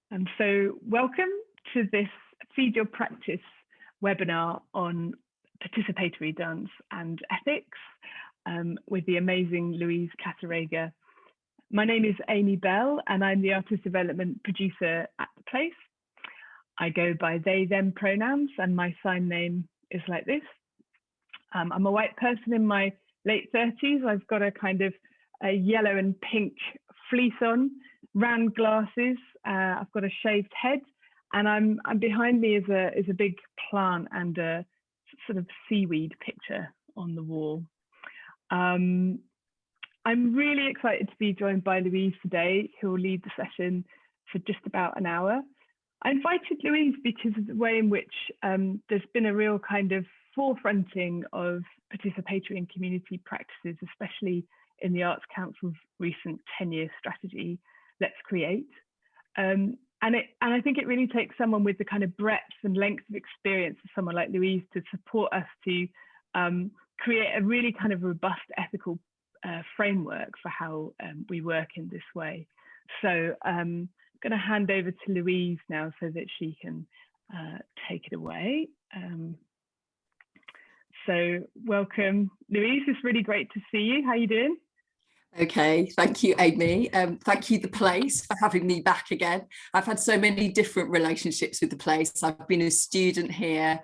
And so welcome to this Feed Your Practice webinar on participatory dance and ethics with the amazing Louise Katerega. My name is Amy Bell and I'm the artist development producer at the place. I go by they, them pronouns and my sign name is like this. I'm a white person in my late 30s. I've got a kind of a yellow and pink fleece on, round glasses. I've got a shaved head, and I'm behind me is a big plant and a sort of seaweed picture on the wall. I'm really excited to be joined by Louise today, who will lead the session for just about an hour. I invited Louise because of the way in which there's been a real kind of forefronting of participatory and community practices, especially in the Arts Council's recent 10-year strategy, Let's Create. And I think it really takes someone with the kind of breadth and length of experience of someone like Louise to support us to create a really kind of robust ethical framework for how we work in this way. So I'm going to hand over to Louise now so that she can take it away. So welcome, Louise. It's really great to see you. How are you doing? Okay, thank you, Amy. Thank you, the place, for having me back again. I've had so many different relationships with the place. I've been a student here.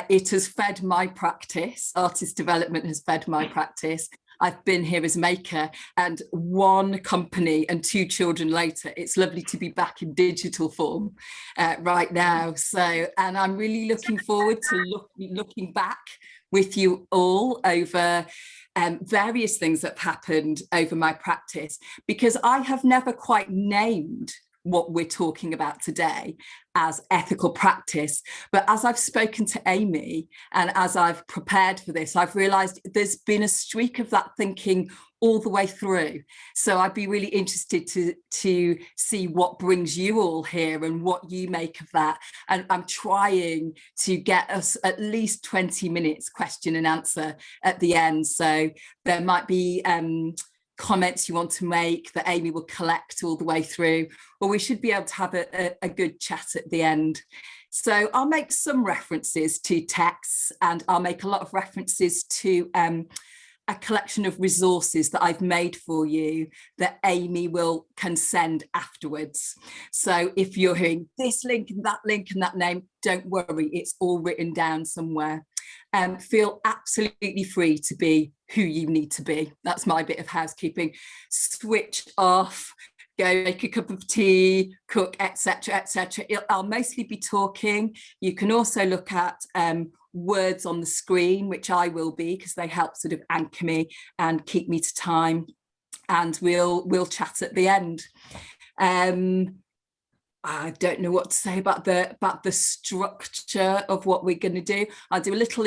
It has fed my practice. Artist development has fed my practice. I've been here as maker, and one company and two children later, it's lovely to be back in digital form right now. So, and I'm really looking forward to looking back with you all over various things that have happened over my practice, because I have never quite named what we're talking about today as ethical practice. But as I've spoken to Amy and as I've prepared for this, I've realized there's been a streak of that thinking all the way through. So I'd be really interested to see what brings you all here and what you make of that. And I'm trying to get us at least 20 minutes question and answer at the end. So there might be comments you want to make that Amy will collect all the way through, or we should be able to have a good chat at the end. So I'll make some references to texts, and I'll make a lot of references to a collection of resources that I've made for you that Amy can send afterwards. So if you're hearing this link and that name, don't worry, it's all written down somewhere. Feel absolutely free to be who you need to be. That's my bit of housekeeping. Switch off, go make a cup of tea, cook, etc., etc. I'll mostly be talking. You can also look at words on the screen, which I will be, because they help sort of anchor me and keep me to time. And we'll chat at the end. I don't know what to say about the structure of what we're going to do. I'll do a little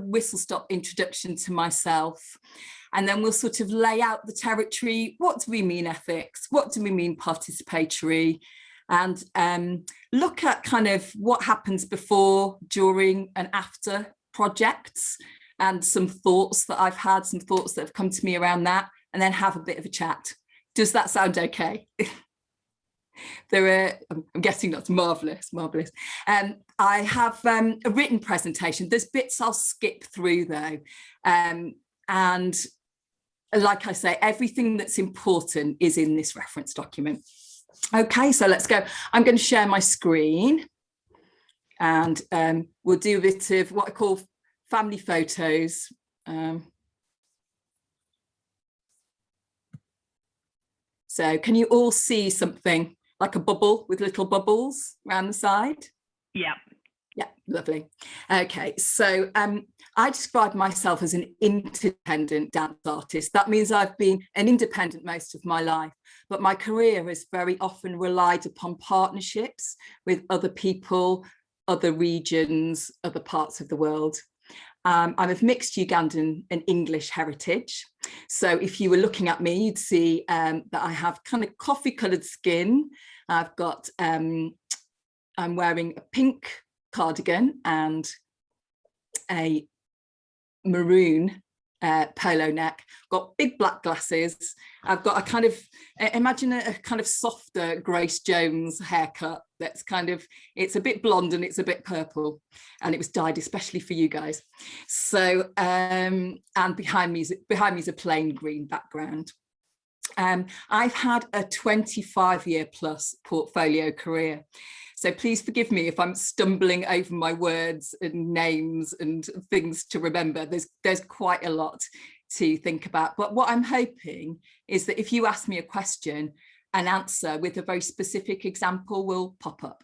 whistle-stop introduction to myself, and then we'll sort of lay out the territory. What do we mean ethics? What do we mean participatory? And look at kind of what happens before, during, and after projects, and some thoughts that I've had, some thoughts that have come to me around that, and then have a bit of a chat. Does that sound okay? I'm guessing that's marvelous. I have a written presentation. There's bits I'll skip through though, and like I say, everything that's important is in this reference document. Okay, so let's go. I'm going to share my screen, and we'll do a bit of what I call family photos. So can you all see something like a bubble with little bubbles around the side? Yeah. Yeah, lovely. Okay, so I describe myself as an independent dance artist. That means I've been an independent most of my life, but my career has very often relied upon partnerships with other people, other regions, other parts of the world. I'm of mixed Ugandan and English heritage. So if you were looking at me, you'd see that I have kind of coffee coloured skin. I've got, I'm wearing a pink cardigan and a maroon polo neck, got big black glasses. I've got a kind of, imagine a kind of softer Grace Jones haircut that's kind of, it's a bit blonde and it's a bit purple, and it was dyed especially for you guys. So, and behind me is a plain green background. I've had a 25-year plus portfolio career. So please forgive me if I'm stumbling over my words and names and things to remember. There's quite a lot to think about. But what I'm hoping is that if you ask me a question, an answer with a very specific example will pop up.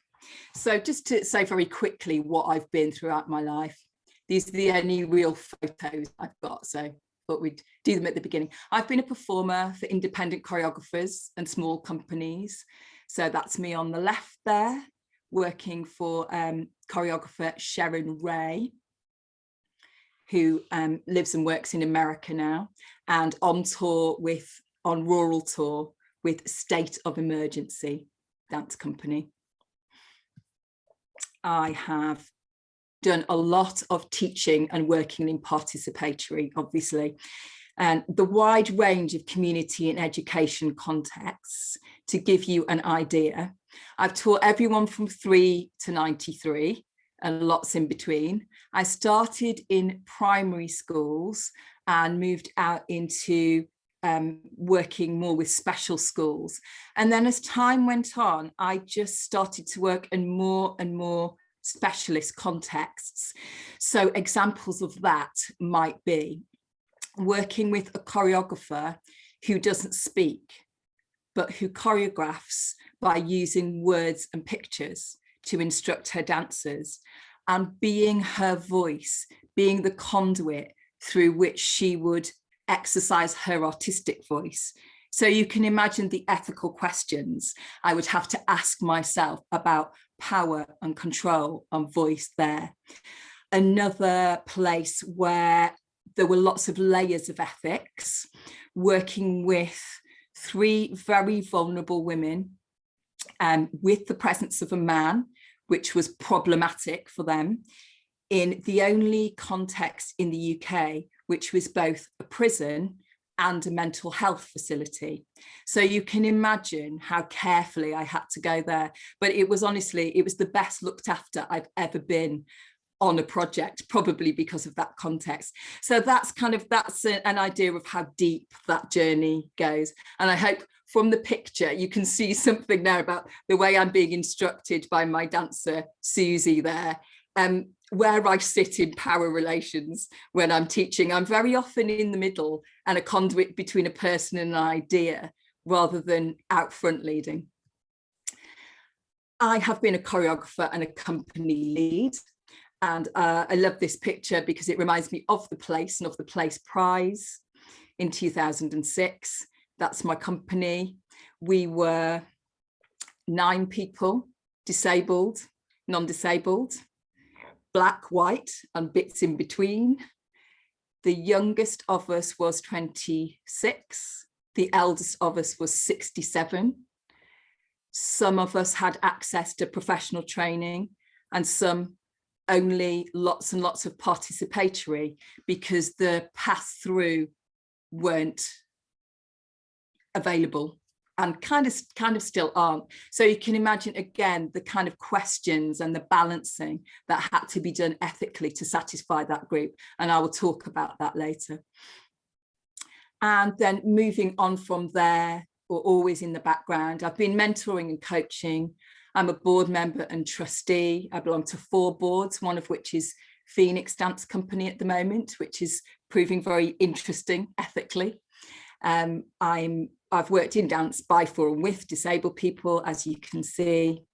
So just to say very quickly what I've been throughout my life. These are the only real photos I've got, so thought we'd do them at the beginning. I've been a performer for independent choreographers and small companies. So that's me on the left there, working for choreographer Sharon Ray, who lives and works in America now, and on rural tour with State of Emergency dance company. I have done a lot of teaching and working in participatory, obviously, and the wide range of community and education contexts. To give you an idea, I've taught everyone from 3 to 93 and lots in between. I started in primary schools and moved out into working more with special schools. And then as time went on, I just started to work in more and more specialist contexts. So examples of that might be working with a choreographer who doesn't speak, but who choreographs by using words and pictures to instruct her dancers, and being her voice, being the conduit through which she would exercise her artistic voice. So you can imagine the ethical questions I would have to ask myself about power and control and voice there. Another place where there were lots of layers of ethics, working with 3 very vulnerable women, with the presence of a man, which was problematic for them, in the only context in the UK, which was both a prison and a mental health facility. So you can imagine how carefully I had to go there. But it was honestly, it was the best looked after I've ever been on a project, probably because of that context. So that's an idea of how deep that journey goes. And I hope from the picture, you can see something now about the way I'm being instructed by my dancer, Susie there, where I sit in power relations when I'm teaching. I'm very often in the middle and a conduit between a person and an idea, rather than out front leading. I have been a choreographer and a company lead. And I love this picture because it reminds me of the place and of the Place Prize in 2006. That's my company. We were 9 people, disabled, non-disabled, black, white, and bits in between. The youngest of us was 26. The eldest of us was 67. Some of us had access to professional training, and some only lots and lots of participatory, because the path through weren't available, and kind of still aren't. So you can imagine again the kind of questions and the balancing that had to be done ethically to satisfy that group, and I will talk about that later. And then moving on from there, or always in the background, I've been mentoring and coaching. I'm a board member and trustee. I belong to 4 boards, one of which is Phoenix Dance Company at the moment, which is proving very interesting ethically. I've worked in dance by, for, and with disabled people, as you can see.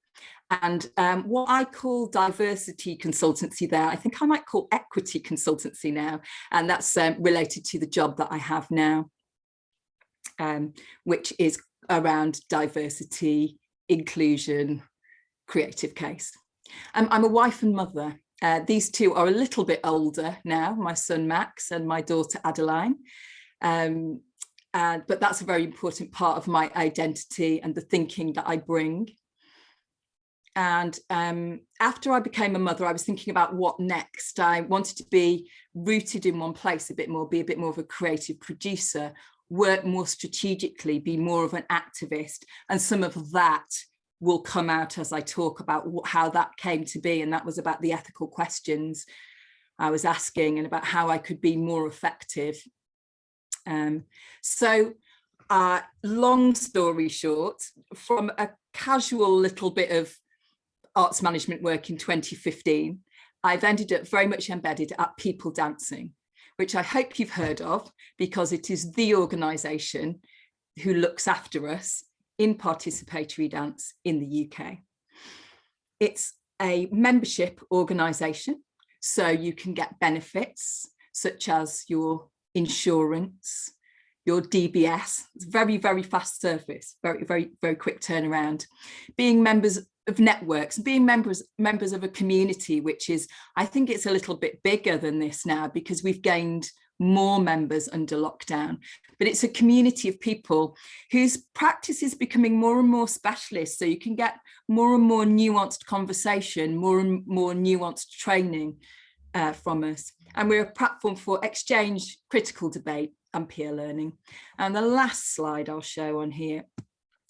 And what I call diversity consultancy there, I think I might call equity consultancy now. And that's related to the job that I have now, which is around diversity, inclusion, creative case. I'm a wife and mother. These 2 are a little bit older now, my son Max and my daughter Adeline. But that's a very important part of my identity and the thinking that I bring. And after I became a mother, I was thinking about what next. I wanted to be rooted in one place a bit more, be a bit more of a creative producer, work more strategically, be more of an activist. And some of that will come out as I talk about how that came to be. And that was about the ethical questions I was asking and about how I could be more effective. Long story short, from a casual little bit of arts management work in 2015, I've ended up very much embedded at People Dancing, which I hope you've heard of, because it is the organisation who looks after us in participatory dance in the UK. It's a membership organisation, so you can get benefits such as your insurance, your DBS. It's very, very fast service, very, very, very quick turnaround. Being members of networks, being members of a community, which is, I think it's a little bit bigger than this now because we've gained more members under lockdown, but it's a community of people whose practice is becoming more and more specialist. So you can get more and more nuanced conversation, more and more nuanced training from us. And we're a platform for exchange, critical debate and peer learning. And the last slide I'll show on here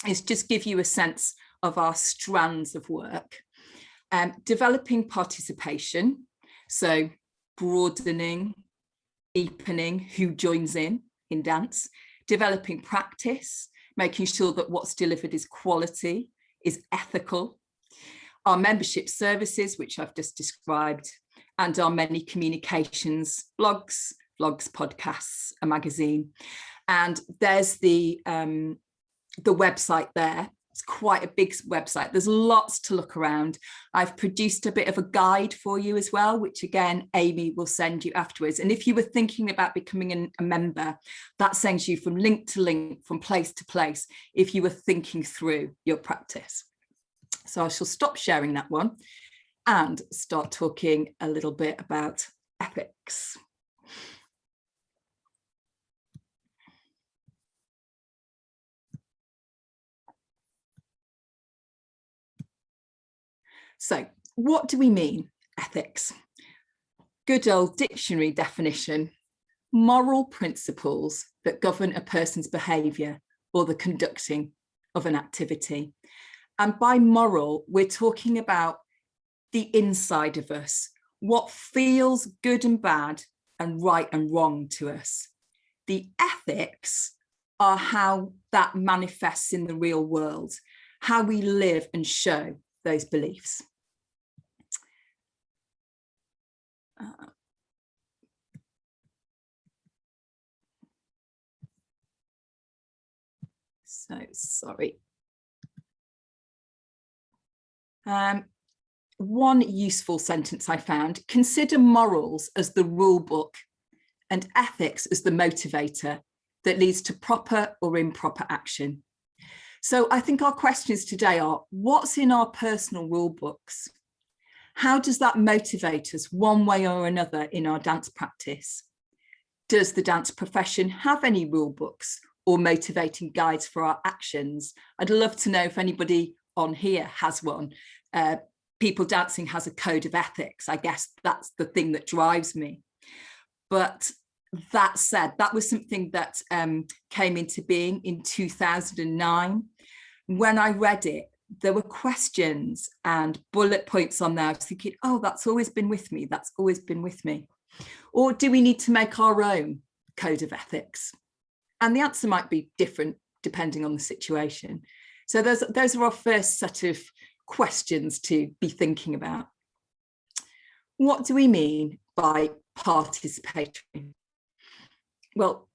is just give you a sense of our strands of work. Developing participation, so broadening, deepening who joins in dance, developing practice, making sure that what's delivered is quality, is ethical, our membership services, which I've just described, and our many communications, blogs, podcasts, a magazine. And there's the website there. It's quite a big website. There's lots to look around. I've produced a bit of a guide for you as well, which again, Amy will send you afterwards. And if you were thinking about becoming a member, that sends you from link to link, from place to place, if you were thinking through your practice. So I shall stop sharing that one and start talking a little bit about ethics. So what do we mean, ethics? Good old dictionary definition: moral principles that govern a person's behaviour or the conducting of an activity. And by moral, we're talking about the inside of us, what feels good and bad and right and wrong to us. The ethics are how that manifests in the real world, how we live and show those beliefs. Sorry. One useful sentence I found: consider morals as the rule book and ethics as the motivator that leads to proper or improper action. So I think our questions today are: what's in our personal rule books? How does that motivate us one way or another in our dance practice? Does the dance profession have any rule books or motivating guides for our actions? I'd love to know if anybody on here has one. People Dancing has a code of ethics. I guess that's the thing that drives me. But that said, that was something that came into being in 2009. When I read it, there were questions and bullet points on there. I was thinking, oh, that's always been with me. That's always been with me. Or do we need to make our own code of ethics? And the answer might be different depending on the situation. So those are our first set of questions to be thinking about. What do we mean by participatory? Well,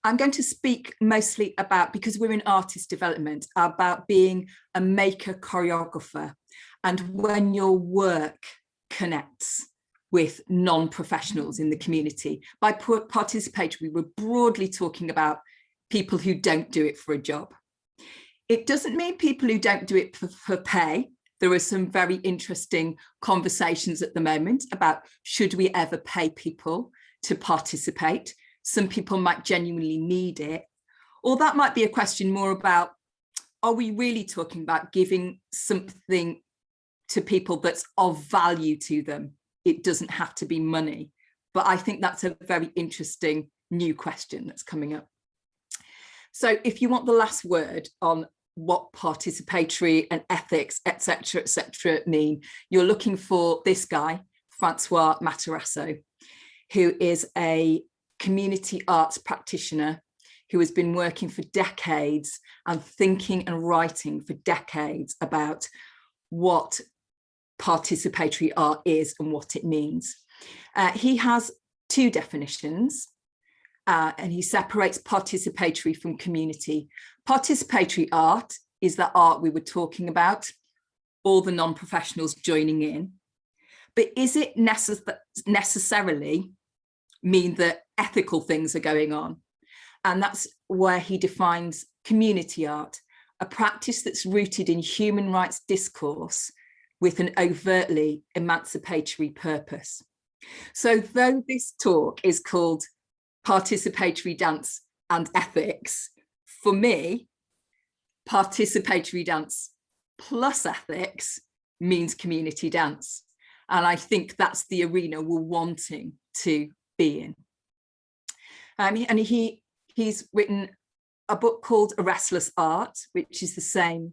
I'm going to speak mostly about, because we're in artist development, about being a maker choreographer and when your work connects with non-professionals in the community. By participatory, we're broadly talking about people who don't do it for a job. It doesn't mean people who don't do it for pay. There are some very interesting conversations at the moment about should we ever pay people to participate. Some people might genuinely need it. Or that might be a question more about, are we really talking about giving something to people that's of value to them. It doesn't have to be money. But I think that's a very interesting new question that's coming up. So if you want the last word on what participatory and ethics, etc., mean, you're looking for this guy, Francois Matarasso, who is a community arts practitioner who has been working for decades and thinking and writing for decades about what participatory art is and what it means. He has two definitions, and he separates participatory from community. Participatory art is the art we were talking about, all the non-professionals joining in. But is it necessarily mean that ethical things are going on? And that's where he defines community art, a practice that's rooted in human rights discourse with an overtly emancipatory purpose. So though this talk is called Participatory Dance and Ethics, for me, participatory dance plus ethics means community dance. And I think that's the arena we're wanting to be in. And he's written a book called A Restless Art, which is the same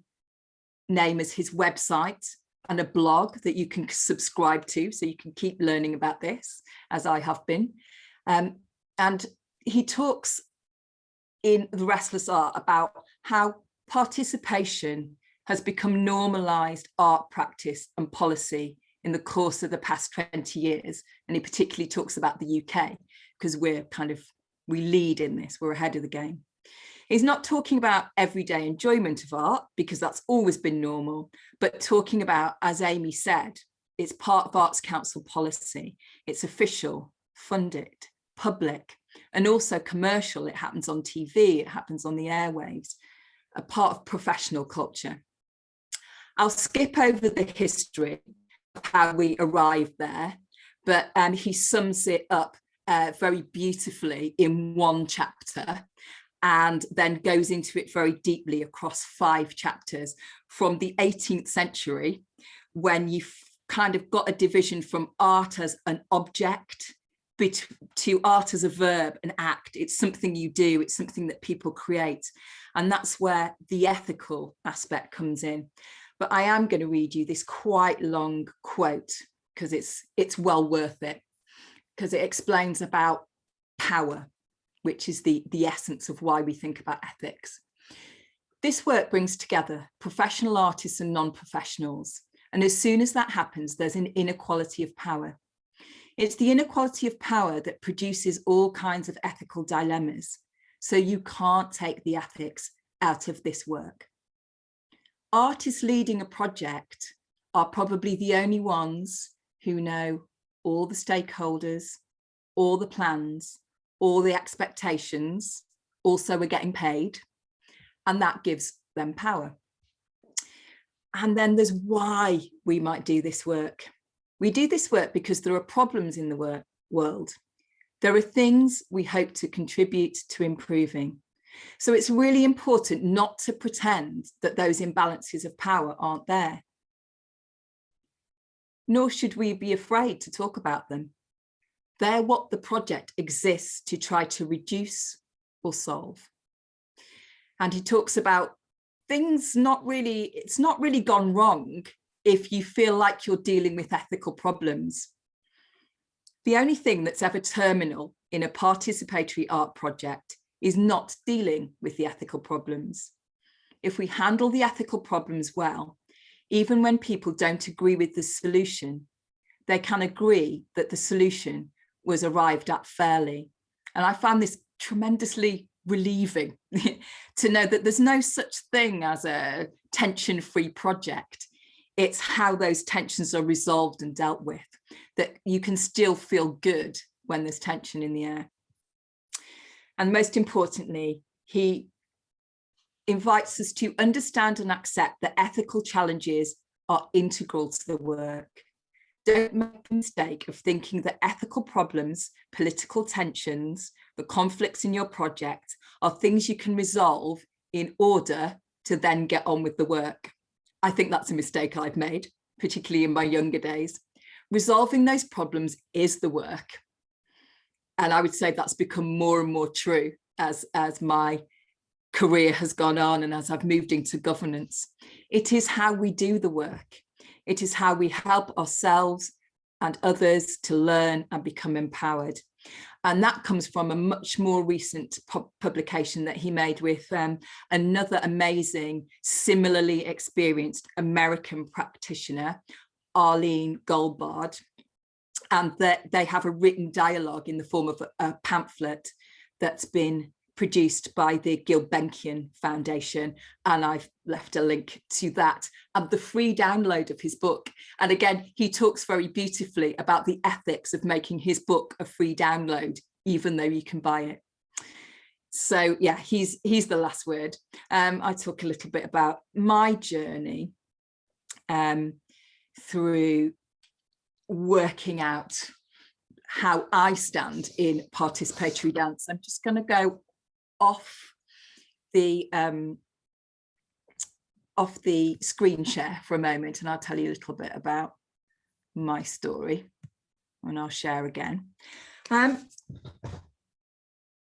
name as his website, and a blog that you can subscribe to, so you can keep learning about this, as I have been. And he talks in The Restless Art about how participation has become normalized art practice and policy in the course of the past 20 years. And he particularly talks about the UK, because we lead in this, we're ahead of the game. He's not talking about everyday enjoyment of art, because that's always been normal, but talking about, as Amy said, it's part of Arts Council policy. It's official, funded, public, and also commercial. It happens on TV, it happens on the airwaves, a part of professional culture. I'll skip over the history of how we arrived there, but he sums it up very beautifully in one chapter, and then goes into it very deeply across 5 chapters from the 18th century, when you've kind of got a division from art as an object to art as a verb, an act. It's something you do, it's something that people create. And that's where the ethical aspect comes in. But I am going to read you this quite long quote, because it's well worth it, because it explains about power, which is the essence of why we think about ethics. This work brings together professional artists and non-professionals. And as soon as that happens, there's an inequality of power. It's the inequality of power that produces all kinds of ethical dilemmas. So you can't take the ethics out of this work. Artists leading a project are probably the only ones who know all the stakeholders, all the plans, all the expectations, also are getting paid, and that gives them power. And then there's why we might do this work. We do this work because there are problems in the world. There are things we hope to contribute to improving. So it's really important not to pretend that those imbalances of power aren't there. Nor should we be afraid to talk about them. They're what the project exists to try to reduce or solve. And he talks about things it's not really gone wrong if you feel like you're dealing with ethical problems. The only thing that's ever terminal in a participatory art project is not dealing with the ethical problems. If we handle the ethical problems well, even when people don't agree with the solution, they can agree that the solution was arrived at fairly. And I found this tremendously relieving to know that there's no such thing as a tension-free project. It's how those tensions are resolved and dealt with, that you can still feel good when there's tension in the air. And most importantly, he invites us to understand and accept that ethical challenges are integral to the work. Don't make the mistake of thinking that ethical problems, political tensions, the conflicts in your project are things you can resolve in order to then get on with the work. I think that's a mistake I've made. particularly in my younger days. Resolving those problems is the work. And I would say that's become more and more true as my career has gone on and as I've moved into governance. It is how we do the work. It is how we help ourselves and others to learn and become empowered. And that comes from a much more recent publication that he made with another amazing, similarly experienced American practitioner, Arlene Goldbard. And that they have a written dialogue in the form of a pamphlet that's been produced by the Gulbenkian Foundation. And I've left a link to that and the free download of his book. And again, he talks very beautifully about the ethics of making his book a free download, even though you can buy it. So yeah, he's the last word. I talk a little bit about my journey through working out how I stand in participatory dance. I'm just going to go off the screen share for a moment, and I'll tell you a little bit about my story, and I'll share again.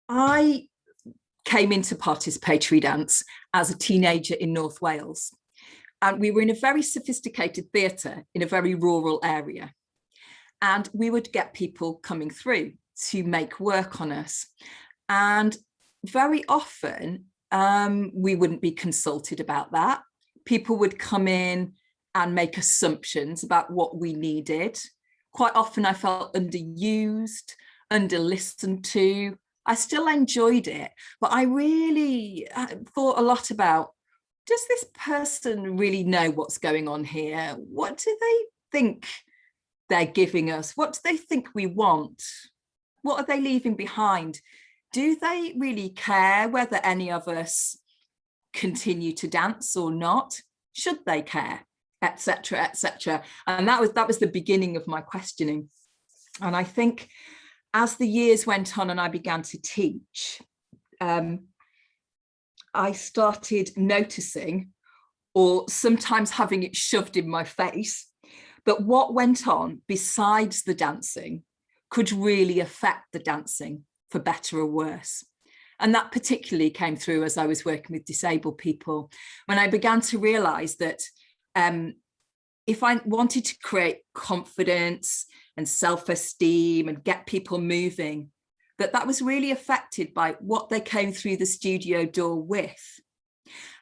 I came into participatory dance as a teenager in North Wales, and we were in a very sophisticated theatre in a very rural area. And we would get people coming through to make work on us. And very often we wouldn't be consulted about that. People would come in and make assumptions about what we needed. Quite often I felt underused, under-listened to. I still enjoyed it, but I really thought a lot about, does this person really know what's going on here? What do they think they're giving us? What do they think we want? What are they leaving behind? Do they really care whether any of us continue to dance or not? Should they care? Etc., etc. And that was the beginning of my questioning. And I think as the years went on and I began to teach, I started noticing, or sometimes having it shoved in my face, but what went on besides the dancing could really affect the dancing for better or worse. And that particularly came through as I was working with disabled people, when I began to realize that if I wanted to create confidence and self-esteem and get people moving, that was really affected by what they came through the studio door with.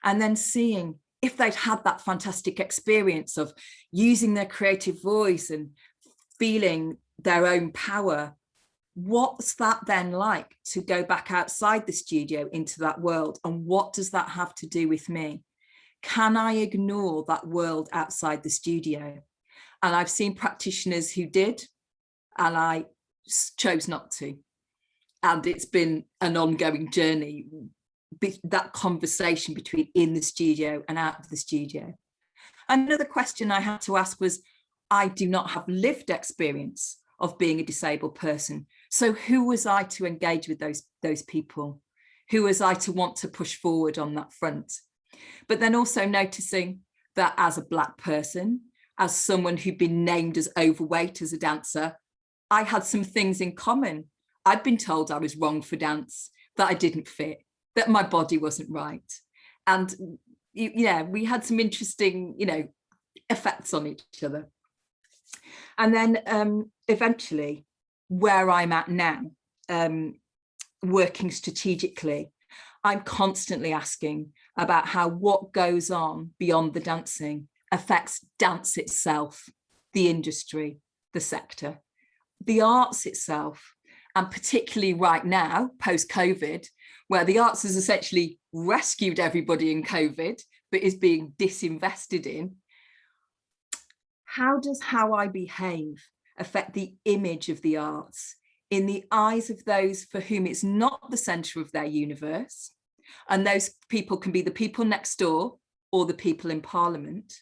And then seeing if they'd had that fantastic experience of using their creative voice and feeling their own power, what's that then like to go back outside the studio into that world? And what does that have to do with me? Can I ignore that world outside the studio? And I've seen practitioners who did, and I chose not to. And it's been an ongoing journey, that conversation between in the studio and out of the studio. Another question I had to ask was, I do not have lived experience of being a disabled person. So who was I to engage with those people? Who was I to want to push forward on that front? But then also noticing that as a Black person, as someone who'd been named as overweight as a dancer, I had some things in common. I'd been told I was wrong for dance, that I didn't fit, that my body wasn't right. And yeah, we had some interesting, effects on each other. And then eventually, where I'm at now, working strategically, I'm constantly asking about how what goes on beyond the dancing affects dance itself, the industry, the sector, the arts itself, and particularly right now, post-COVID, where the arts has essentially rescued everybody in COVID, but is being disinvested in. How does how I behave affect the image of the arts in the eyes of those for whom it's not the centre of their universe? And those people can be the people next door or the people in Parliament.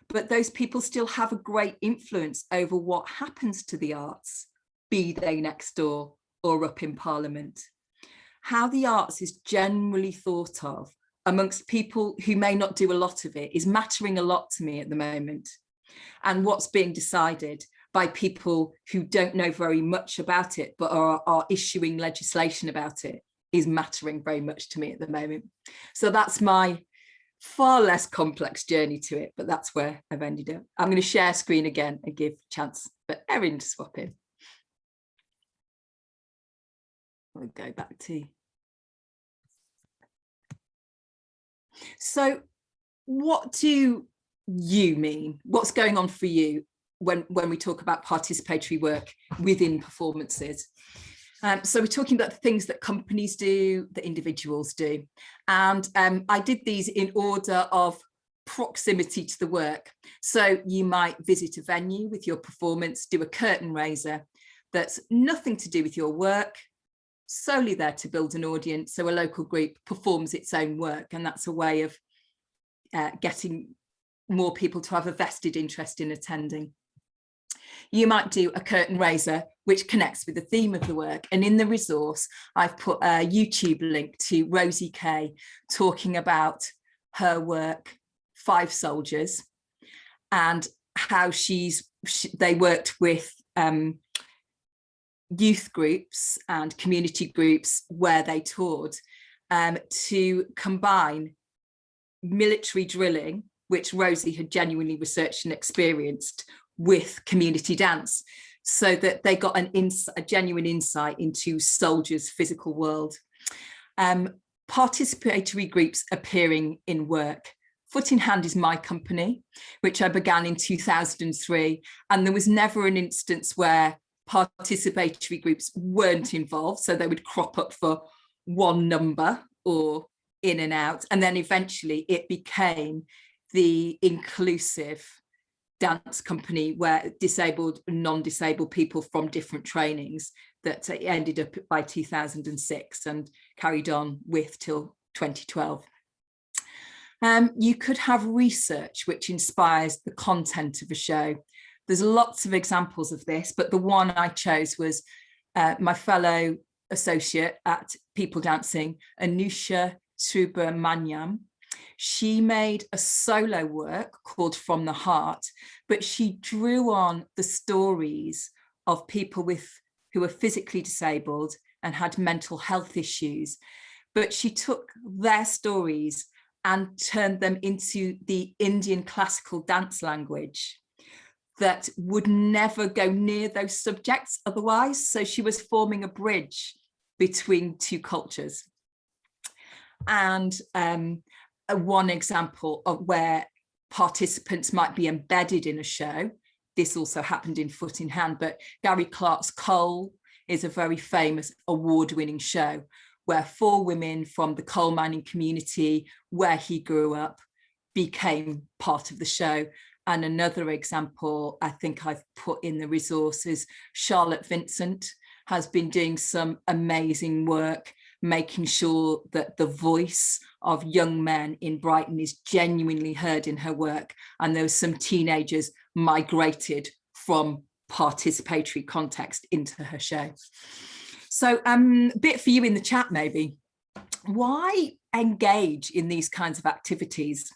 But those people still have a great influence over what happens to the arts, be they next door or up in Parliament. How the arts is generally thought of amongst people who may not do a lot of it is mattering a lot to me at the moment. And what's being decided by people who don't know very much about it, but are issuing legislation about it, is mattering very much to me at the moment. So that's my far less complex journey to it, but that's where I've ended up. I'm going to share screen again and give a chance for Erin to swap in. We'll go back to. So what do you mean? What's going on for you when we talk about participatory work within performances? So we're talking about the things that companies do, that individuals do. And I did these in order of proximity to the work. So you might visit a venue with your performance, do a curtain raiser that's nothing to do with your work, solely there to build an audience. So a local group performs its own work, and that's a way of getting more people to have a vested interest in attending. You might do a curtain raiser which connects with the theme of the work, and in the resource I've put a YouTube link to Rosie Kay talking about her work, Five Soldiers, and how they worked with youth groups and community groups where they toured to combine military drilling, which Rosie had genuinely researched and experienced, with community dance, so that they got a genuine insight into soldiers' physical world. Participatory groups appearing in work. Foot in Hand is my company, which I began in 2003, and there was never an instance where participatory groups weren't involved, so they would crop up for one number or in and out, and then eventually it became the inclusive dance company where disabled and non-disabled people from different trainings that ended up by 2006 and carried on with till 2012. You could have research which inspires the content of a show. There's lots of examples of this, but the one I chose was my fellow associate at People Dancing, Anusha Subramanyam. She made a solo work called From the Heart, but she drew on the stories of people who were physically disabled and had mental health issues. But she took their stories and turned them into the Indian classical dance language that would never go near those subjects otherwise. So she was forming a bridge between two cultures. And one example of where participants might be embedded in a show, this also happened in Foot in Hand, but Gary Clark's Coal is a very famous award-winning show where 4 women from the coal mining community where he grew up became part of the show. And another example I think I've put in the resources, Charlotte Vincent has been doing some amazing work making sure that the voice of young men in Brighton is genuinely heard in her work. And there were some teenagers migrated from participatory context into her show. So a bit for you in the chat maybe. Why engage in these kinds of activities?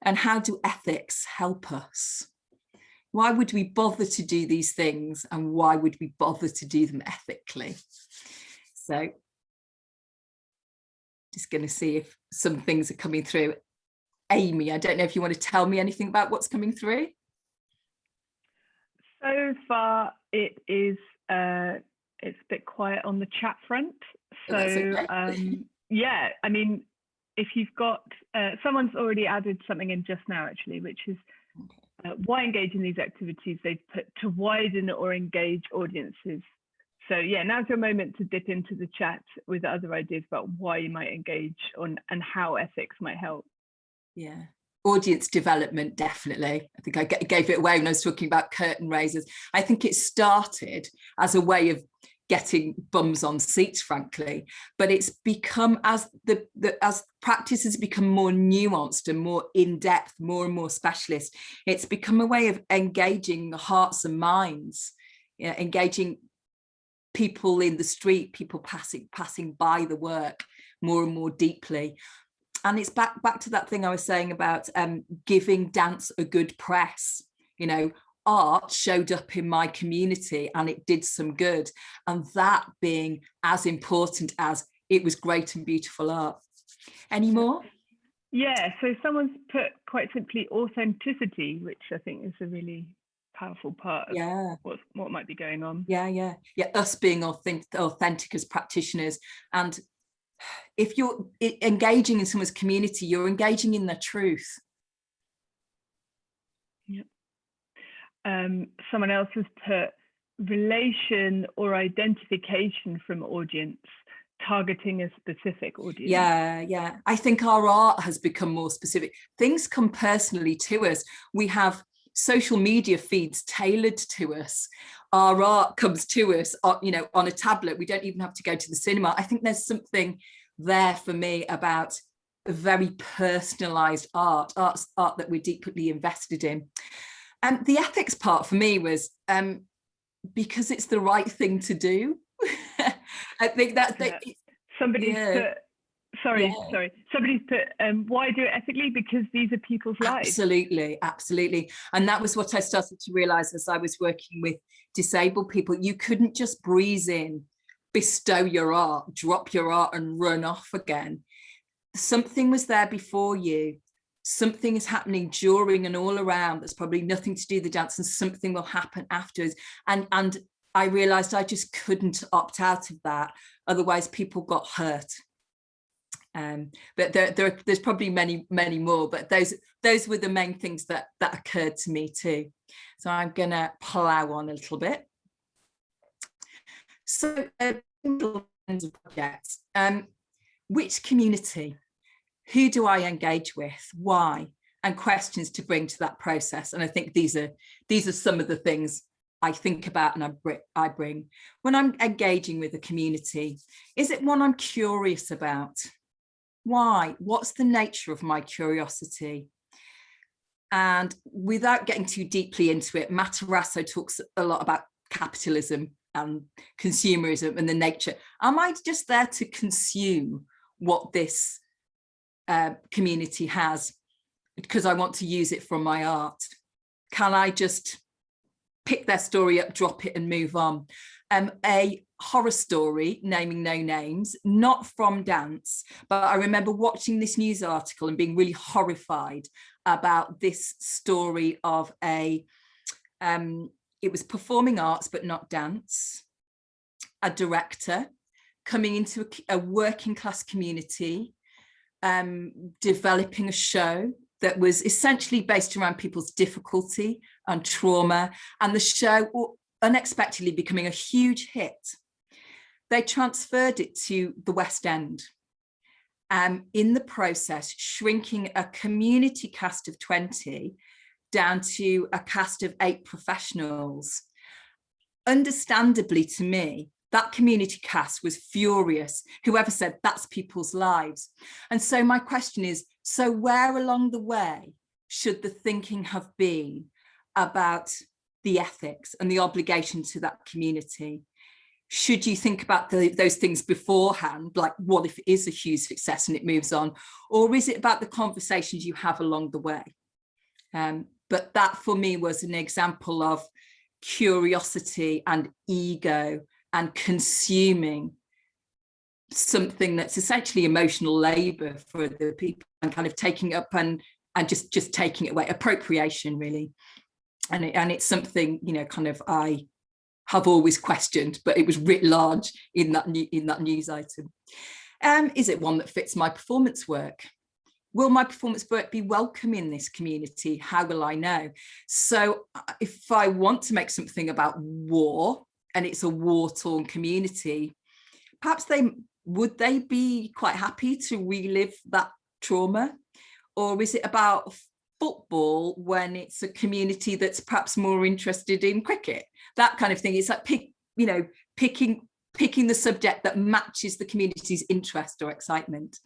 And how do ethics help us? Why would we bother to do these things, and why would we bother to do them ethically? So just going to see if some things are coming through. Amy, I don't know if you want to tell me anything about what's coming through. So far, it's a bit quiet on the chat front. So okay. Yeah, I mean, if you've got, someone's already added something in just now, actually, which is why engage in these activities? They've put to widen or engage audiences. So yeah, now's your moment to dip into the chat with other ideas about why you might engage on and how ethics might help. Yeah, audience development, definitely. I think I gave it away when I was talking about curtain raisers. I think it started as a way of getting bums on seats, frankly, but it's become, as practice has become more nuanced and more in-depth, more and more specialist, it's become a way of engaging hearts and minds, you know, engaging people in the street, people passing by the work more and more deeply. And it's back to that thing I was saying about giving dance a good press. You know, art showed up in my community and it did some good. And that being as important as it was great and beautiful art. Any more? Yeah, so someone's put quite simply authenticity, which I think is a really powerful part of what might be going on. Yeah, us being authentic as practitioners. And if you're engaging in someone's community, you're engaging in their truth. Yep. Someone else has put relation or identification from audience, targeting a specific audience. Yeah. I think our art has become more specific. Things come personally to us. We have social media feeds tailored to us. Our art comes to us, you know, on a tablet. We don't even have to go to the cinema. I think there's something there for me about a very personalized art that we're deeply invested in. And the ethics part for me was because it's the right thing to do. I think that somebody's put somebody's put why do it ethically? Because these are people's lives. Absolutely. And that was what I started to realize as I was working with disabled people. You couldn't just breeze in, bestow your art, drop your art and run off again. Something was there before you. Something is happening during and all around that's probably nothing to do with the dance, and something will happen afterwards. And I realized I just couldn't opt out of that. Otherwise people got hurt. But there's probably many more, but those were the main things that occurred to me too. So I'm gonna plow on a little bit. So projects, which community, who do I engage with, why, and questions to bring to that process. And I think these are some of the things I think about and I bring when I'm engaging with a community. Is it one I'm curious about? Why? What's the nature of my curiosity? And without getting too deeply into it, Matarazzo talks a lot about capitalism and consumerism and the nature. Am I just there to consume what this community has because I want to use it from my art? Can I just pick their story up, drop it and move on? A horror story, naming no names, not from dance, but I remember watching this news article and being really horrified about this story of it was performing arts but not dance, a director coming into a working class community, developing a show that was essentially based around people's difficulty and trauma, and the show unexpectedly becoming a huge hit. They transferred it to the West End, in the process shrinking a community cast of 20 down to a cast of 8 professionals. Understandably to me, that community cast was furious. Whoever said that's people's lives. And so my question is, so where along the way should the thinking have been about the ethics and the obligation to that community? Should you think about those things beforehand, like what if it is a huge success and it moves on? Or is it about the conversations you have along the way? But that for me was an example of curiosity and ego and consuming something that's essentially emotional labor for the people and kind of taking up and just taking it away, appropriation really. And it's something, you know, kind of I have always questioned, but it was writ large in that news item. Is it one that fits my performance work? Will my performance work be welcome in this community? How will I know? So if I want to make something about war and it's a war-torn community, perhaps would they be quite happy to relive that trauma? Or is it about football when it's a community that's perhaps more interested in cricket? That kind of thing. It's like picking the subject that matches the community's interest or excitement.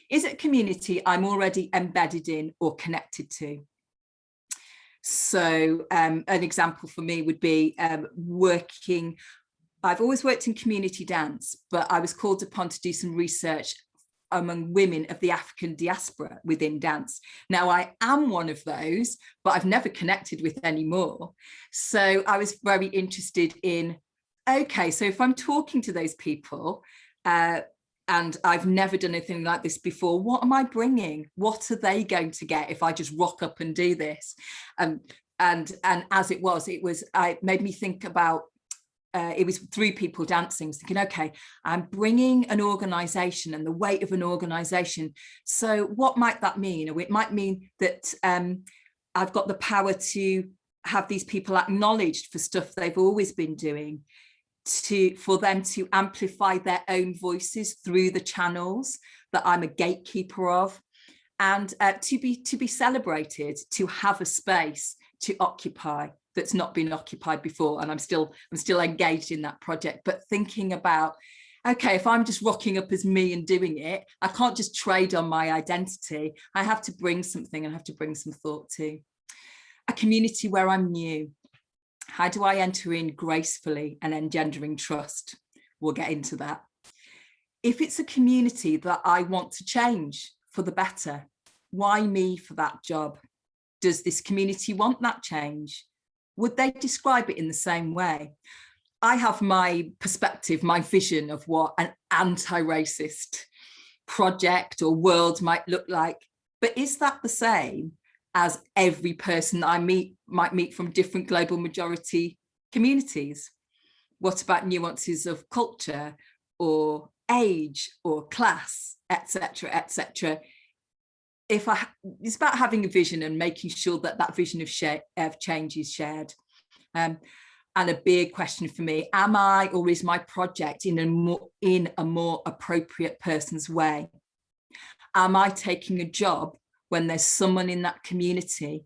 Is it a community I'm already embedded in or connected to? So an example for me would be I've always worked in community dance, but I was called upon to do some research among women of the African diaspora within dance. Now, I am one of those, but I've never connected with any more. So I was very interested in, okay, so if I'm talking to those people, and I've never done anything like this before, what am I bringing? What are they going to get if I just rock up and do this? And as it made me think about, it was 3 people dancing, thinking, okay, I'm bringing an organization and the weight of an organization. So what might that mean? Or it might mean that I've got the power to have these people acknowledged for stuff they've always been doing, for them to amplify their own voices through the channels that I'm a gatekeeper of, and to be celebrated, to have a space to occupy that's not been occupied before. And I'm still engaged in that project, but thinking about, okay, if I'm just rocking up as me and doing it, I can't just trade on my identity. I have to bring something, and have to bring some thought to a community where I'm new. How do I enter in gracefully and engendering trust? We'll get into that. If it's a community that I want to change for the better, why me for that job? Does this community want that change? Would they describe it in the same way? I have my perspective, my vision of what an anti-racist project or world might look like, but is that the same as every person I might meet from different global majority communities? What about nuances of culture or age or class, etc., etc.? It's about having a vision and making sure that that vision of change is shared. And a big question for me, am I, or is my project in a more appropriate person's way? Am I taking a job when there's someone in that community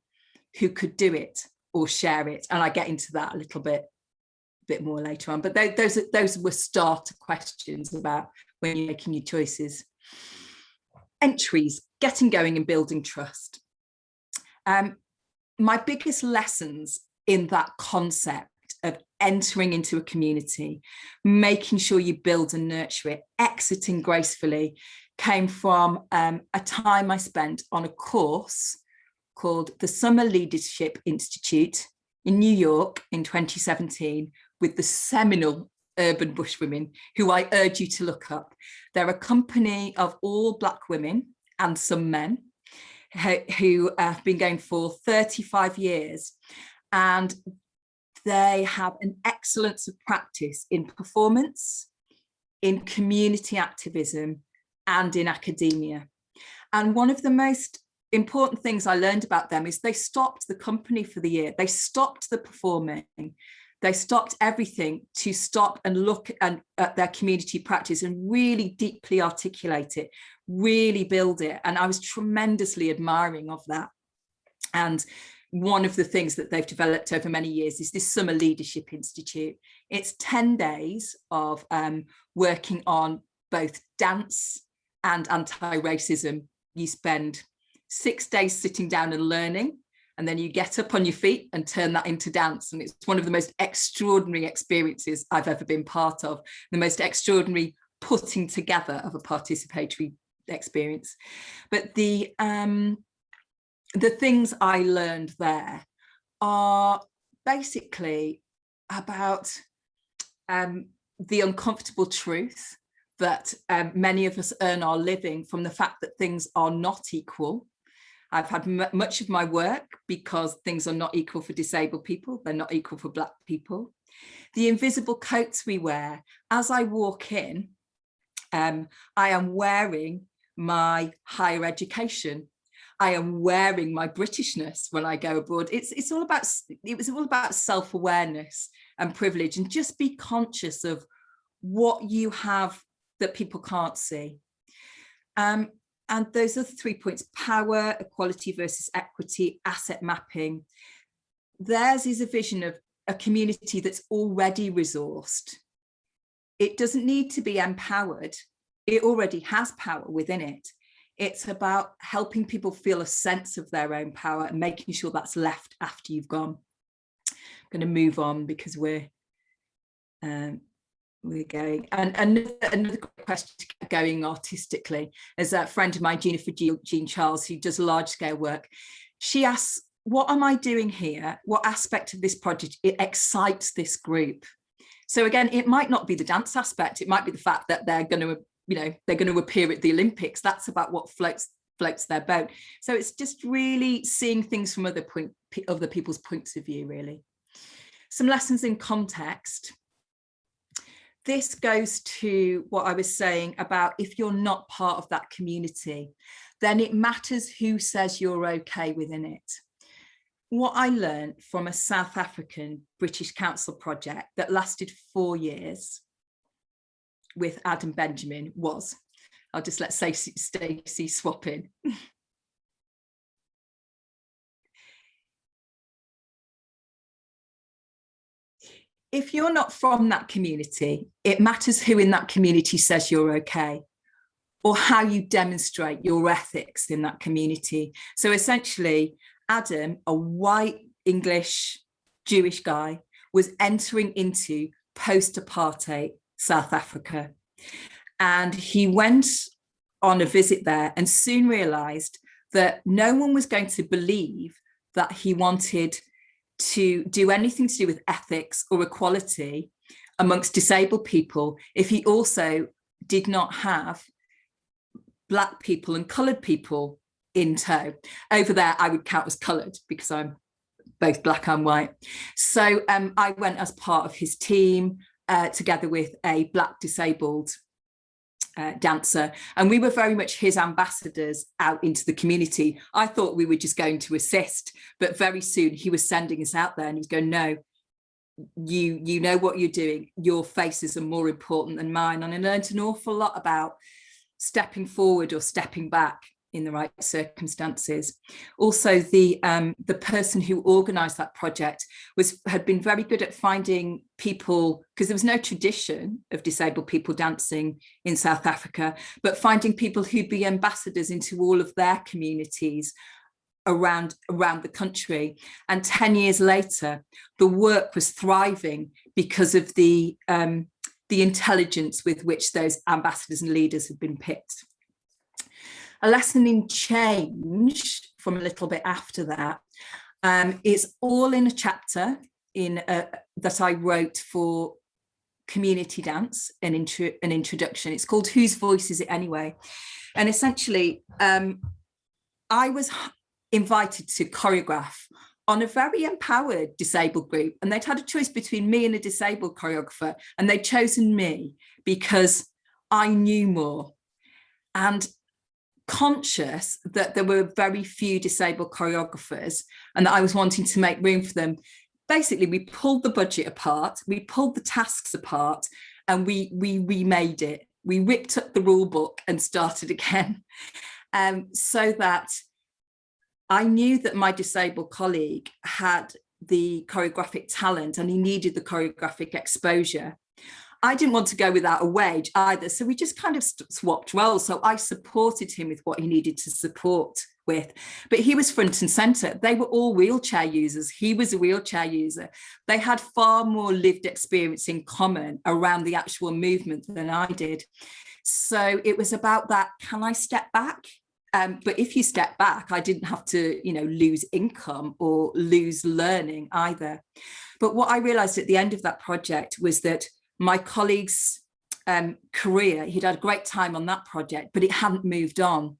who could do it or share it? And I get into that a little bit more later on, but those were starter questions about when you're making your choices. Entries, getting going and building trust. My biggest lessons in that concept of entering into a community, making sure you build and nurture it, exiting gracefully, came from a time I spent on a course called the Summer Leadership Institute in New York in 2017 with the seminal Urban Bushwomen, who I urge you to look up. They're a company of all Black women and some men who have been going for 35 years. And they have an excellence of practice in performance, in community activism, and in academia. And one of the most important things I learned about them is they stopped the company for the year. They stopped the performing. They stopped everything to stop and look at their community practice and really deeply articulate it, really build it. And I was tremendously admiring of that. And one of the things that they've developed over many years is this Summer Leadership Institute. It's 10 days of working on both dance and anti-racism. You spend 6 days sitting down and learning, and then you get up on your feet and turn that into dance. And it's one of the most extraordinary experiences I've ever been part of, the most extraordinary putting together of a participatory experience. But the things I learned there are basically about the uncomfortable truth that many of us earn our living from the fact that things are not equal. I've had much of my work because things are not equal for disabled people, they're not equal for Black people. The invisible coats we wear. As I walk in, I am wearing my higher education. I am wearing my Britishness when I go abroad. It was all about self-awareness and privilege, and just be conscious of what you have that people can't see. And those are the 3 points: power, equality versus equity, asset mapping. Theirs is a vision of a community that's already resourced. It doesn't need to be empowered. It already has power within it. It's about helping people feel a sense of their own power and making sure that's left after you've gone. I'm going to move on because we're we're going. And another question to get going artistically is a friend of mine, Jennifer Jean Charles, who does large scale work. She asks, what am I doing here? What aspect of this project it excites this group? So again, it might not be the dance aspect. It might be the fact that they're going to appear at the Olympics. That's about what floats their boat. So it's just really seeing things from other people's points of view, really. Some lessons in context. This goes to what I was saying about if you're not part of that community, then it matters who says you're okay within it. What I learned from a South African British Council project that lasted 4 years with Adam Benjamin was, I'll just let Stacey swap in. If you're not from that community, it matters who in that community says you're okay, or how you demonstrate your ethics in that community. So essentially, Adam, a white English Jewish guy, was entering into post-apartheid South Africa. And he went on a visit there and soon realized that no one was going to believe that he wanted to do anything to do with ethics or equality amongst disabled people if he also did not have Black people and coloured people in tow. Over there, I would count as coloured because I'm both Black and white. So I went as part of his team together with a Black disabled dancer, and we were very much his ambassadors out into the community. I thought we were just going to assist, but very soon he was sending us out there and he was going, no, you know what you're doing, your faces are more important than mine. And I learned an awful lot about stepping forward or stepping back in the right circumstances. Also, the person who organised that project had been very good at finding people, because there was no tradition of disabled people dancing in South Africa, but finding people who'd be ambassadors into all of their communities around the country. And 10 years later, the work was thriving because of the intelligence with which those ambassadors and leaders had been picked. A lesson in change from a little bit after that is all in a chapter that I wrote for community dance, an introduction. It's called Whose Voice Is It Anyway? And essentially, I was invited to choreograph on a very empowered disabled group, and they'd had a choice between me and a disabled choreographer, and they'd chosen me because I knew more. And conscious that there were very few disabled choreographers and that I was wanting to make room for them, basically we pulled the budget apart, we pulled the tasks apart, and we remade it. We ripped up the rule book and started again, so that I knew that my disabled colleague had the choreographic talent and he needed the choreographic exposure. I didn't want to go without a wage either, so we just kind of swapped roles. So I supported him with what he needed to support with, but he was front and centre. They were all wheelchair users. He was a wheelchair user. They had far more lived experience in common around the actual movement than I did. So it was about that, can I step back? But if you step back, I didn't have to, lose income or lose learning either. But what I realised at the end of that project was that my colleague's career, he'd had a great time on that project, but it hadn't moved on.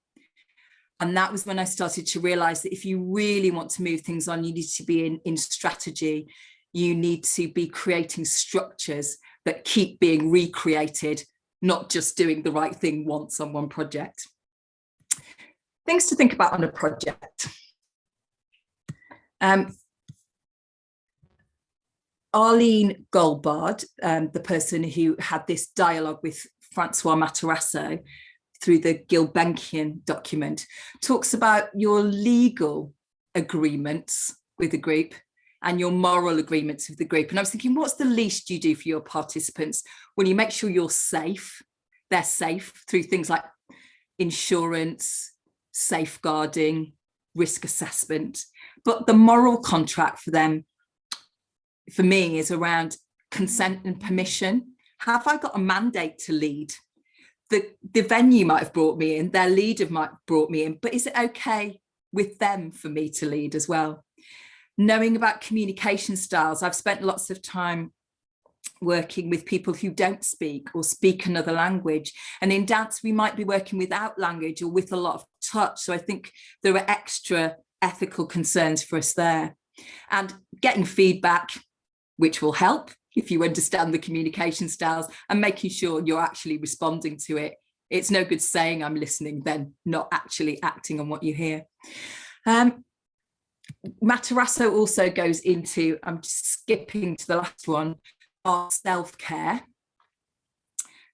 And that was when I started to realise that if you really want to move things on, you need to be in strategy. You need to be creating structures that keep being recreated, not just doing the right thing once on one project. Things to think about on a project. Arlene Goldbard, the person who had this dialogue with Francois Matarasso through the Gulbenkian document, talks about your legal agreements with the group and your moral agreements with the group. And I was thinking, what's the least you do for your participants when you make sure you're safe? They're safe through things like insurance, safeguarding, risk assessment. But the moral contract for them, for me, is around consent and permission. have I got a mandate to lead? The venue might have brought me in, their leader might have brought me in, but is it okay with them for me to lead as well? Knowing about communication styles, I've spent lots of time working with people who don't speak or speak another language. And in dance, we might be working without language or with a lot of touch. So I think there are extra ethical concerns for us there. And getting feedback, which will help if you understand the communication styles, and making sure you're actually responding to it. It's no good saying I'm listening, then not actually acting on what you hear. Matarazzo also goes into, I'm just skipping to the last one, our self-care,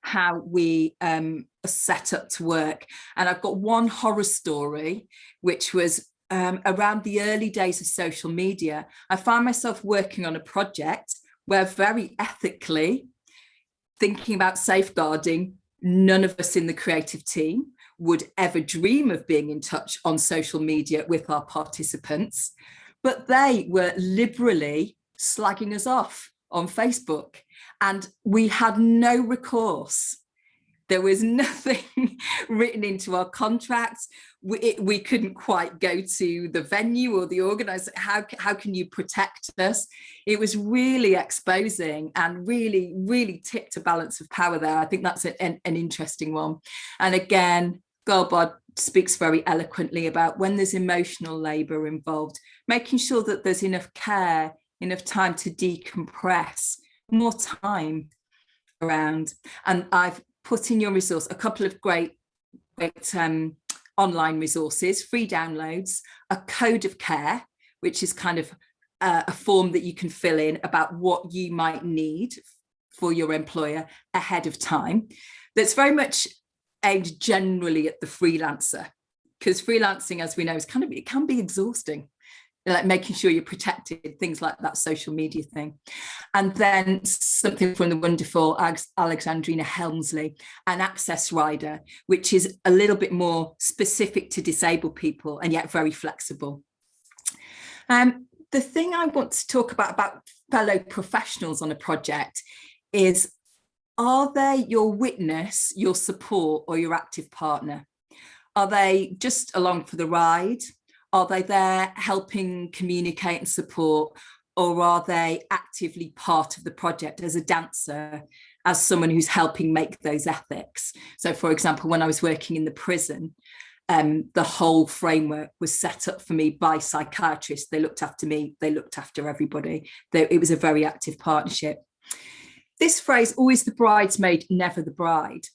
how we are set up to work. And I've got one horror story, which was around the early days of social media. I found myself working on a project where, very ethically, thinking about safeguarding, none of us in the creative team would ever dream of being in touch on social media with our participants, but they were liberally slagging us off on Facebook, and we had no recourse. There was nothing written into our contracts. We couldn't quite go to the venue or the organizer. How can you protect us? It was really exposing and really, really tipped a balance of power there. I think that's an interesting one. And again, Girlbod speaks very eloquently about when there's emotional labour involved, making sure that there's enough care, enough time to decompress, more time around. And I've put in your resource a couple of great online resources, free downloads, a code of care, which is kind of a form that you can fill in about what you might need for your employer ahead of time. That's very much aimed generally at the freelancer, because freelancing, as we know, is it can be exhausting, like making sure you're protected, things like that social media thing. And then something from the wonderful Alexandrina Helmsley, an access rider, which is a little bit more specific to disabled people and yet very flexible. The thing I want to talk about fellow professionals on a project is, are they your witness, your support, or your active partner? Are they just along for the ride? Are they there helping communicate and support, or are they actively part of the project as a dancer, as someone who's helping make those ethics? So, for example, when I was working in the prison, the whole framework was set up for me by psychiatrists. They looked after me, they looked after everybody. It was a very active partnership. This phrase, always the bridesmaid, never the bride.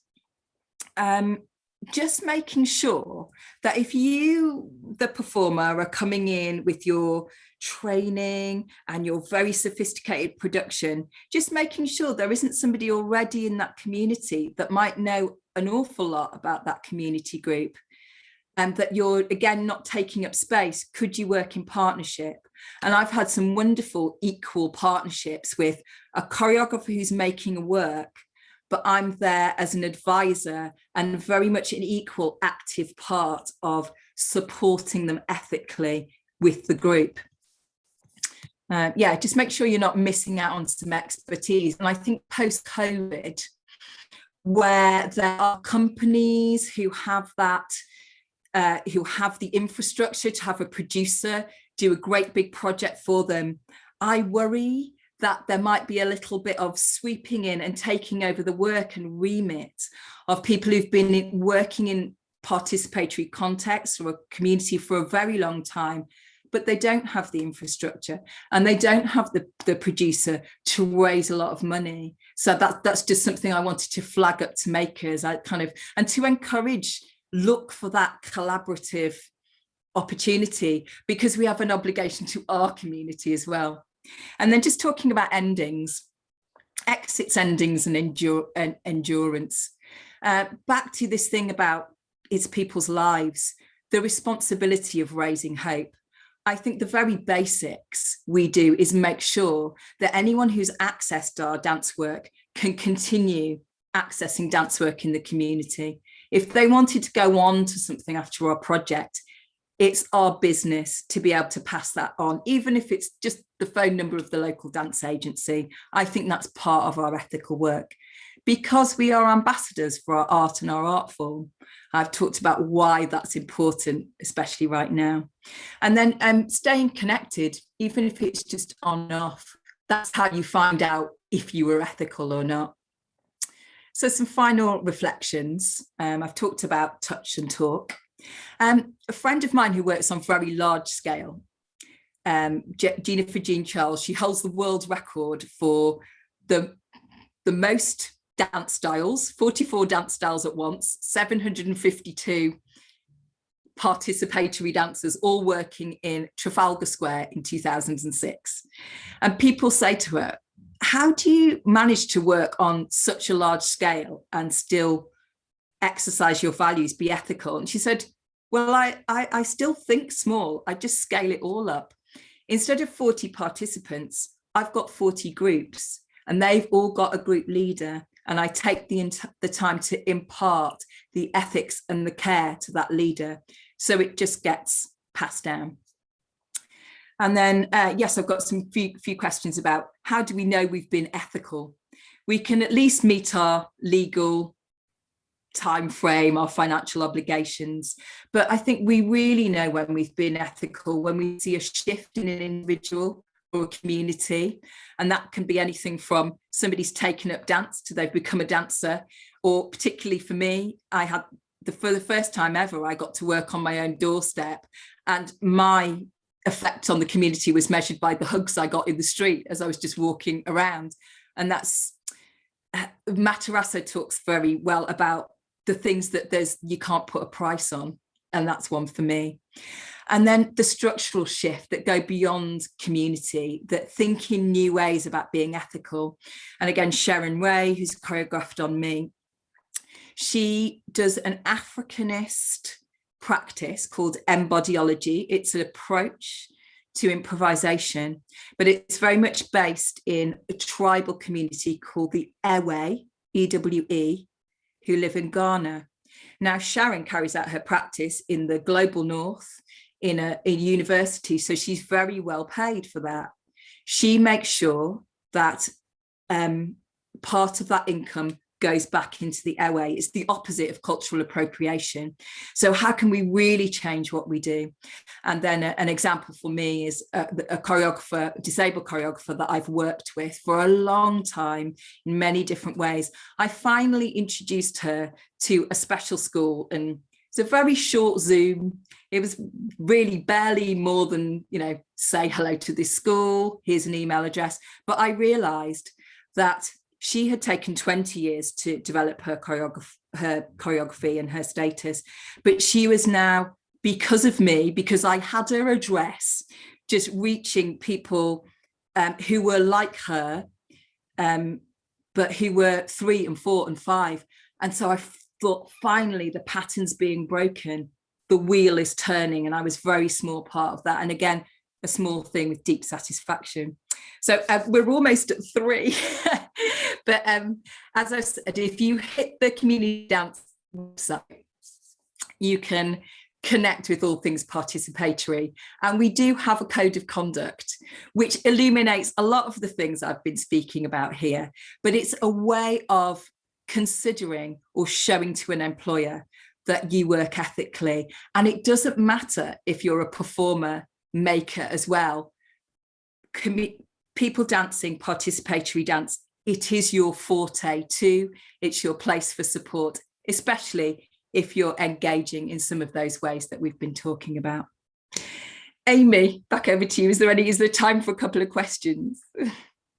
Just making sure that if you, the performer, are coming in with your training and your very sophisticated production, just making sure there isn't somebody already in that community that might know an awful lot about that community group, and that you're, again, not taking up space. Could you work in partnership? And I've had some wonderful equal partnerships with a choreographer who's making a work, but I'm there as an advisor and very much an equal active part of supporting them ethically with the group. Just make sure you're not missing out on some expertise. And I think post-COVID, where there are companies who have that, who have the infrastructure to have a producer do a great big project for them, I worry that there might be a little bit of sweeping in and taking over the work and remit of people who've been working in participatory contexts or a community for a very long time, but they don't have the infrastructure and they don't have the producer to raise a lot of money. So that's just something I wanted to flag up to makers, and to encourage, look for that collaborative opportunity, because we have an obligation to our community as well. And then just talking about endings, exits, endings, and endurance. Back to this thing about it's people's lives, the responsibility of raising hope. I think the very basics we do is make sure that anyone who's accessed our dance work can continue accessing dance work in the community. If they wanted to go on to something after our project, it's our business to be able to pass that on, even if it's just the phone number of the local dance agency. I think that's part of our ethical work. because we are ambassadors for our art and our art form. I've talked about why that's important, especially right now. And then staying connected, even if it's just on and off, that's how you find out if you were ethical or not. So some final reflections. I've talked about touch and talk. A friend of mine who works on very large scale, Jennifer Jean Charles, she holds the world record for the most dance styles, 44 dance styles at once, 752 participatory dancers, all working in Trafalgar Square in 2006. And people say to her, how do you manage to work on such a large scale and still exercise your values, be ethical? And she said, well, I still think small. I just scale it all up. Instead of 40 participants, I've got 40 groups, and they've all got a group leader. And I take the time to impart the ethics and the care to that leader, so it just gets passed down. And then, yes, I've got some few questions about how do we know we've been ethical? We can at least meet our legal time frame, our financial obligations. But I think we really know when we've been ethical when we see a shift in an individual or a community. And that can be anything from somebody's taken up dance to they've become a dancer, or particularly for me, I had for the first time ever, I got to work on my own doorstep, and my effect on the community was measured by the hugs I got in the street as I was just walking around. And that's, Matarazzo talks very well about the things that you can't put a price on. And that's one for me. And then the structural shift that go beyond community, that think in new ways about being ethical. And again, Sharon Ray, who's choreographed on me, she does an Africanist practice called embodiology. It's an approach to improvisation, but it's very much based in a tribal community called the Ewe, EWE, who live in Ghana. Now, Sharon carries out her practice in the global north in a university, so she's very well paid for that. She makes sure that part of that income goes back into the Ewe. It's the opposite of cultural appropriation. So how can we really change what we do? And then an example for me is a choreographer, a disabled choreographer that I've worked with for a long time in many different ways. I finally introduced her to a special school, and it's a very short Zoom. It was really barely more than, say hello to this school, here's an email address. But I realized that she had taken 20 years to develop her choreography and her status, but she was now, because of me, because I had her address, just reaching people who were like her, but who were 3 and 4 and 5. And so I thought, finally, the pattern's being broken, the wheel is turning, and I was a very small part of that. And again, a small thing with deep satisfaction. So we're almost at 3. But as I said, if you hit the community dance website, you can connect with all things participatory. And we do have a code of conduct, which illuminates a lot of the things I've been speaking about here. But it's a way of considering or showing to an employer that you work ethically. And it doesn't matter if you're a performer, maker as well. People dancing, participatory dance, it is your forte too. It's your place for support, especially if you're engaging in some of those ways that we've been talking about. Amy, back over to you. Is there time for a couple of questions?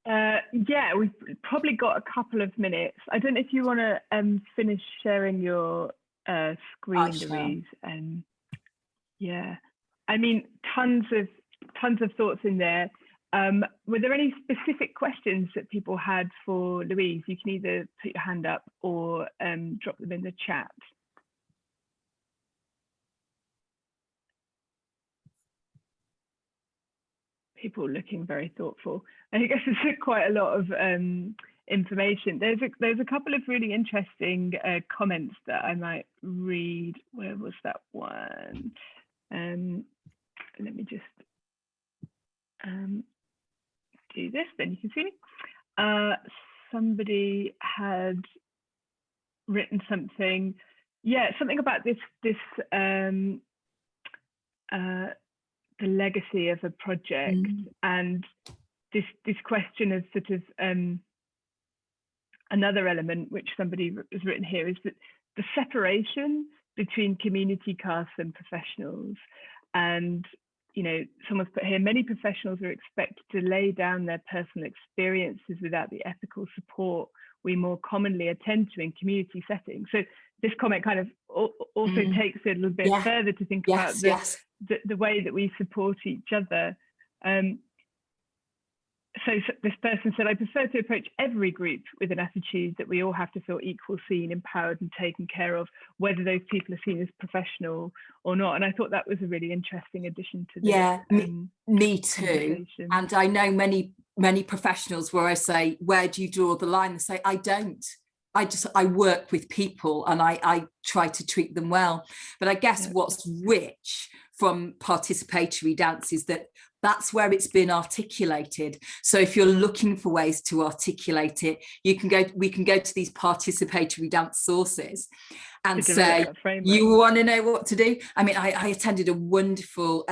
Yeah, we've probably got a couple of minutes. I don't know if you want to finish sharing your screen, Louise. Yeah, I mean, tons of thoughts in there. Were there any specific questions that people had for Louise? You can either put your hand up or drop them in the chat. People looking very thoughtful. I guess it's quite a lot of information. There's a couple of really interesting comments that I might read. Where was that one? Let me just do this, then you can see me. somebody had written something, something about the legacy of a project, and this question of sort of another element which somebody has written here is that the separation between community casts and professionals. And someone's put here, many professionals are expected to lay down their personal experiences without the ethical support we more commonly attend to in community settings. So this comment kind of also takes it a little bit further to think about the way that we support each other. So this person said, I prefer to approach every group with an attitude that we all have to feel equal, seen, empowered and taken care of, whether those people are seen as professional or not. And I thought that was a really interesting addition to this. Me too. And I know many professionals where I say, where do you draw the line? They say, I don't. I work with people and I try to treat them well. But I guess what's rich from participatory dance is that that's where it's been articulated. So if you're looking for ways to articulate it, we can go to these participatory dance sources and say, you want to know what to do? I mean, I attended a wonderful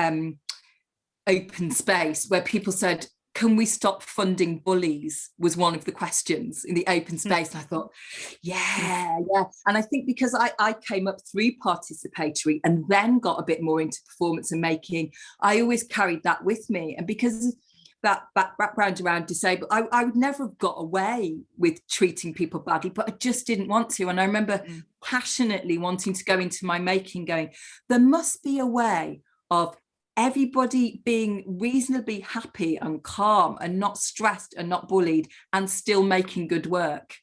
open space where people said, can we stop funding bullies, was one of the questions in the open space. And I thought, yeah. And I think because I came up through participatory and then got a bit more into performance and making, I always carried that with me. And because that background around disabled, I would never have got away with treating people badly, but I just didn't want to. And I remember passionately wanting to go into my making going, there must be a way of everybody being reasonably happy and calm and not stressed and not bullied and still making good work.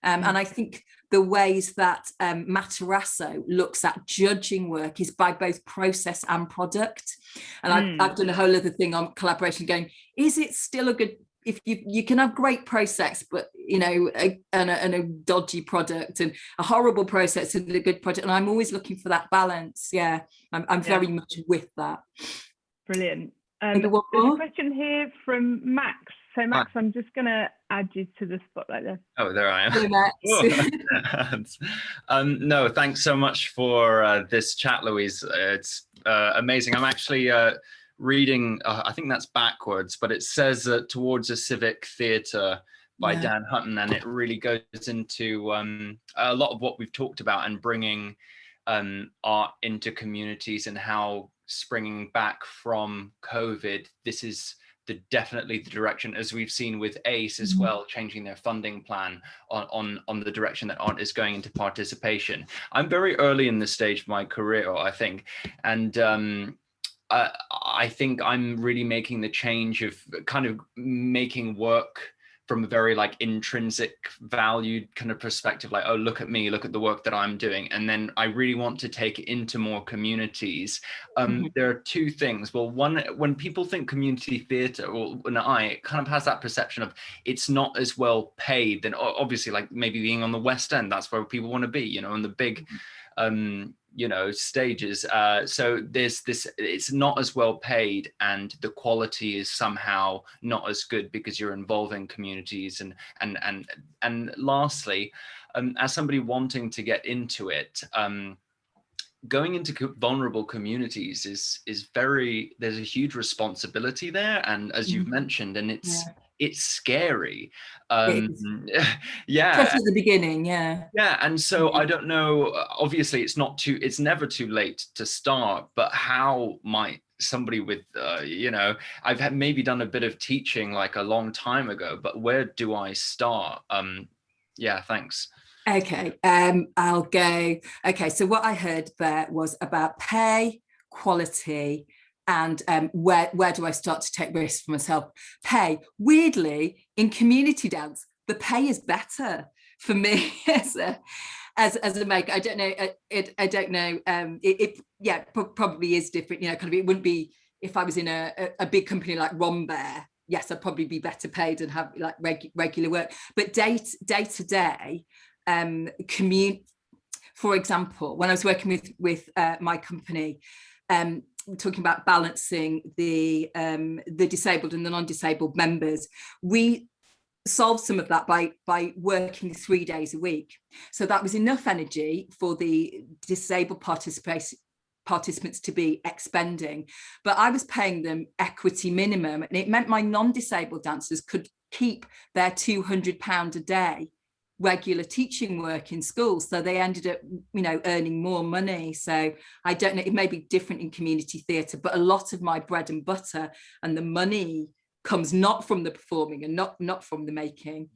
And I think the ways that Matarasso looks at judging work is by both process and product. And I've done a whole other thing on collaboration going, is it still a good, if you can have great process, but and a dodgy product, and a horrible process and a good project, and I'm always looking for that balance. I'm very much with that. Brilliant. There's a question here from Max. So Max, I'm just going to add you to the spotlight there. Oh, there I am. Hey, Max. No, thanks so much for this chat, Louise. It's amazing. I'm actually reading, I think that's backwards, but it says Towards a Civic Theatre by Dan Hutton, and it really goes into a lot of what we've talked about and bringing art into communities, and how springing back from COVID, this is definitely the direction, as we've seen with ACE as well, changing their funding plan on the direction that art is going into participation. I'm very early in this stage of my career, I think, and I think I'm really making the change of kind of making work from a very like intrinsic valued kind of perspective, like, oh, look at me, look at the work that I'm doing. And then I really want to take it into more communities. There are two things. Well, one, when people think community theatre, or it kind of has that perception of it's not as well paid. Then obviously, like maybe being on the West End, that's where people want to be, in the big stages. So there's this, it's not as well paid, and the quality is somehow not as good because you're involving communities. And lastly, as somebody wanting to get into it, going into vulnerable communities is very, there's a huge responsibility there, and as you've mentioned, and it's scary. Especially at the beginning. And so I don't know, obviously it's never too late to start, but how might somebody with I've maybe done a bit of teaching like a long time ago, but where do I start? Thanks. Okay, I'll go. Okay, so what I heard there was about pay, quality, and where do I start to take risks for myself? Pay. Weirdly, in community dance, the pay is better for me as a maker. I don't know. I don't know. It probably is different. Kind of. It wouldn't be if I was in a big company like Rombear. Yes, I'd probably be better paid and have like regular work. But day to day. For example, when I was working with my company, talking about balancing the disabled and the non-disabled members, we solved some of that by working 3 days a week. So that was enough energy for the disabled participants to be expending, but I was paying them equity minimum, and it meant my non-disabled dancers could keep their £200 a day regular teaching work in schools. So they ended up, earning more money. So I don't know, it may be different in community theatre, but a lot of my bread and butter and the money comes not from the performing and not from the making.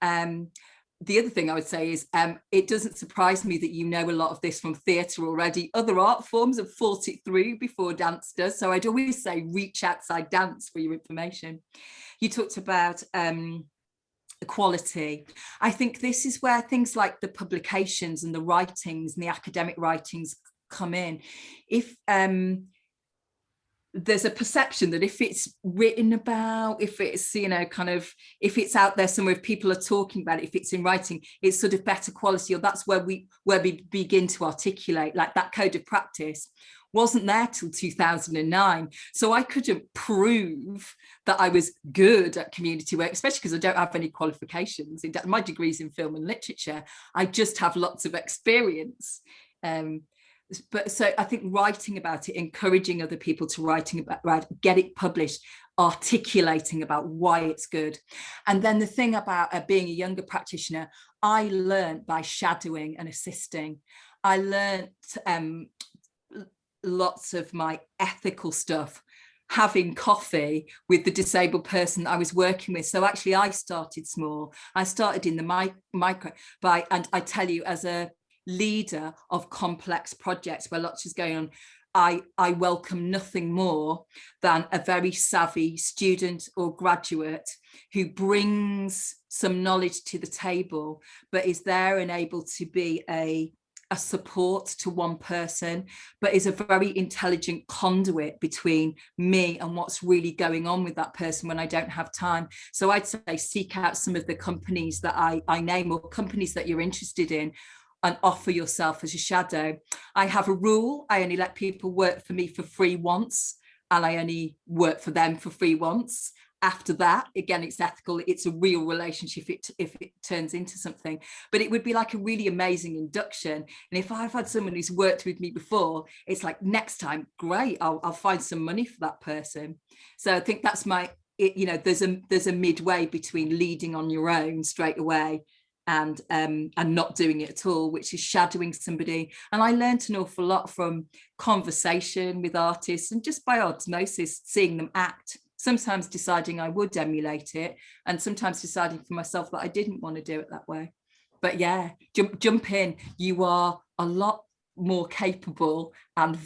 The other thing I would say is it doesn't surprise me that you know a lot of this from theatre already. Other art forms have fought it through before dance does. So I'd always say reach outside dance for your information. You talked about equality. I think this is where things like the publications and the writings and the academic writings come in. If there's a perception that if it's written about, if it's, if it's out there somewhere, if people are talking about it, if it's in writing, it's sort of better quality, or that's where we begin to articulate. Like that code of practice wasn't there till 2009. So I couldn't prove that I was good at community work, especially because I don't have any qualifications. My degree's in film and literature. I just have lots of experience. But so I think writing about it, encouraging other people to get it published, articulating about why it's good. And then the thing about being a younger practitioner, I learned by shadowing and assisting. I learned lots of my ethical stuff having coffee with the disabled person I was working with. So actually I started small. I started in the micro and I tell you, as a leader of complex projects where lots is going on, I welcome nothing more than a very savvy student or graduate who brings some knowledge to the table, but is there and able to be a support to one person, but is a very intelligent conduit between me and what's really going on with that person when I don't have time. So I'd say seek out some of the companies that I name, or companies that you're interested in, and offer yourself as a shadow. I have a rule: I only let people work for me for free once, and I only work for them for free once. After that, again, it's ethical, it's a real relationship if it turns into something. But it would be like a really amazing induction. And if I've had someone who's worked with me before, it's like, next time, great, I'll find some money for that person. So I think that's there's a midway between leading on your own straight away and not doing it at all, which is shadowing somebody. And I learned an awful lot from conversation with artists and just by osmosis, seeing them act, sometimes deciding I would emulate it, and sometimes deciding for myself that I didn't want to do it that way. But yeah, jump in. You are a lot more capable and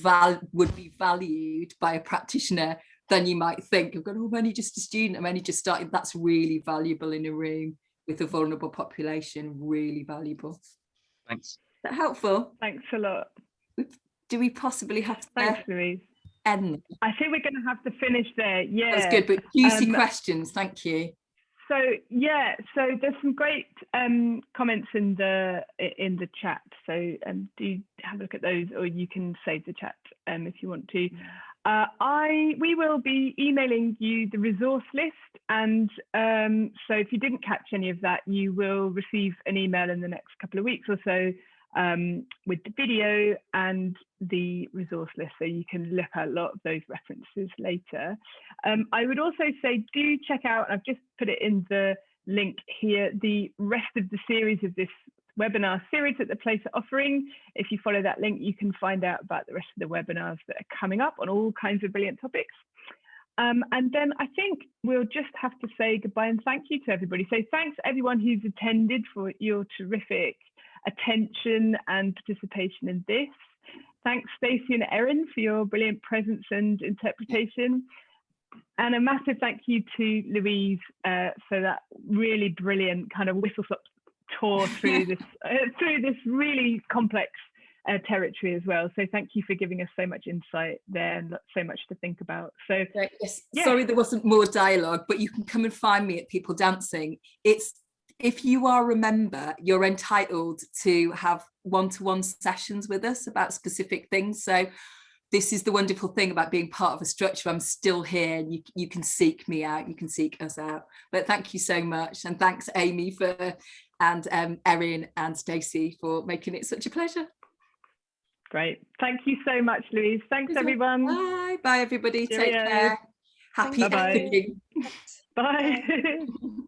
would be valued by a practitioner than you might think. I've got, I'm only just a student, I'm only just starting. That's really valuable in a room with a vulnerable population, really valuable. Thanks. Is that helpful? Thanks a lot. Do we possibly have to Thanks, Louise. end? I think we're going to have to finish there. Yeah, that's good, but juicy questions. Thank you. So yeah, so there's some great comments in the chat. So do have a look at those, or you can save the chat if you want to. We will be emailing you the resource list, and so if you didn't catch any of that, you will receive an email in the next couple of weeks or so with the video and the resource list, so you can look at a lot of those references later. I would also say do check out, I've just put it in the link here, the rest of the series of this webinar series that the place are offering. If you follow that link, you can find out about the rest of the webinars that are coming up on all kinds of brilliant topics. And then I think we'll just have to say goodbye and thank you to everybody. So thanks everyone who's attended for your terrific attention and participation in this. Thanks Stacey and Erin for your brilliant presence and interpretation. And a massive thank you to Louise for that really brilliant kind of whistle-stop tour through this really complex territory as well. So thank you for giving us so much insight there and so much to think about. So yes. Yeah. Sorry there wasn't more dialogue, but you can come and find me at People Dancing. If you are a member, you're entitled to have one-to-one sessions with us about specific things. So this is the wonderful thing about being part of a structure. I'm still here, and you can seek me out, you can seek us out. But thank you so much, and thanks Amy and Erin and Stacey for making it such a pleasure. Great. Thank you so much, Louise. Thanks, everyone. Bye everybody. Cheerio. Take care. Happy Bye-bye. ethicing. Bye.